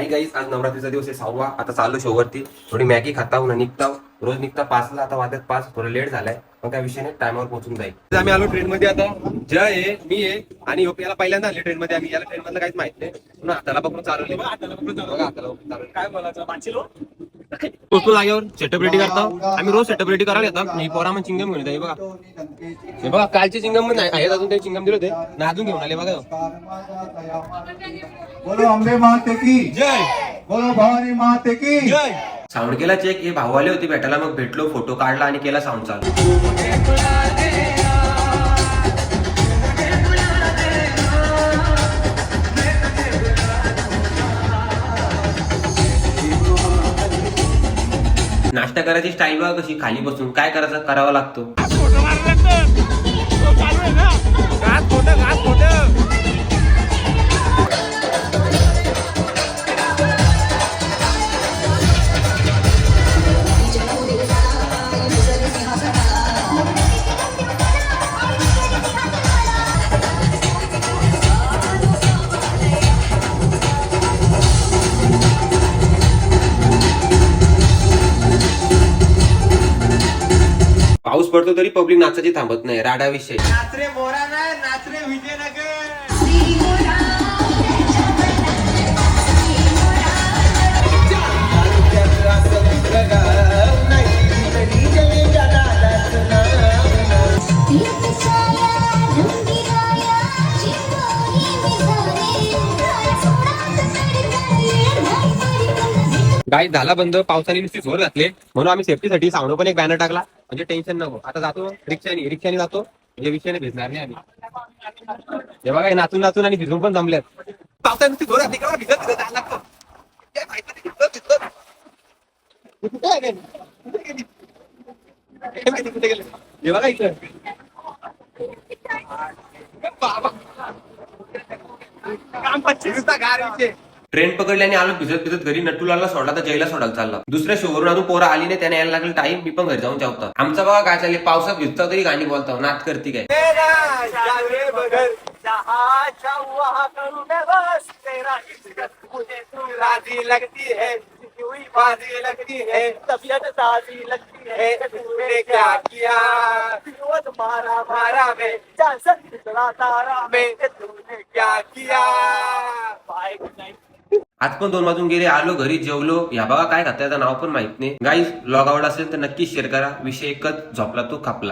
Hi guys, आज नवरात्रीचा दिवस आहे 6वा. आता चाललो शो वरती. थोडी मॅगी खाता ना निघताव. रोज निघता 5ला, आता वाजत 5. थोडं लेट झालाय पण काय विषय नाही, टायमावर पोहोचून जाईल. आम्ही आलो ट्रेन मध्ये. आता जय आहे, मी आहे आणि याला पहिल्यांदा आले ट्रेन मध्ये. आम्ही याला ट्रेन मधलं काहीच माहित नाही म्हणून हाताला पकडून चालवले. काय बोलायचं पोचतो जागेवर. सेटअप रेडी करता. आम्ही रोज सेटअप रेडी करायला येतात. ही पोरा मग चिंगम घेऊन येतात. हे बघा कालचे चिंगम पण आहे अजून. ते चिंगम दिले होते ना, अजून घेऊन आले बघा. बोलो अंबे माते की जय, बोलो भवानी माते की जय. साऊंड केला चेक. हे भाऊ आले होते भेटायला, मग भेटलो, फोटो काढला आणि केला साऊंड चालू. नाश्ता करायची स्टाईल बघा कशी, खाली बसून काय करावा लागतो. पाऊस पडतो तरी पब्लिक नाचाची थांबत नाही. राडा विषय. नाचरे मोरा नाही, नाचरे विजयनगर. गाई झाला बंद. पावसाने नुसती जोर घातले म्हणून आम्ही सेफ्टीसाठी साऊंड पण एक बॅनर टाकला, म्हणजे टेन्शन नको. आता जातो रिक्षाने जातो, म्हणजे विषयाने भिजणार नाही आम्ही. हे बघा नाचून नाचून आणि भिजून पण जमल्यात. पावसाने नुसती जोर घातली का भिजत जायला लागतं. कुठे गेले हे बघा इथं. ट्रेन पकडल्याने आलो भिजत भिजत घरी. नटूलाला सोडला तर जयला सोडायला चालला. दुसऱ्या शोवरून अजून पोरं आली नाही, त्याने यायला लागलं टाइम. मी पण घरी जाऊन जेवता. आमचा बघा काय चालले, पावसात भिजता तरी गाणी बोलता. नाच करते काय. राजी लगती है, बाजी लगती है, तबीयत ताजी लगती है. तूने क्या किया मारा मारा में, तारा में, तूने क्या किया. आज पण 2 वाजून गेले. आलो घरी, जेवलो. या बघा काय खाता, याचं नाव पण माहित नाही. गाईज, ब्लॉग आवडला असेल तर नक्की शेअर करा. विषय एकच, झोपला तो कापला.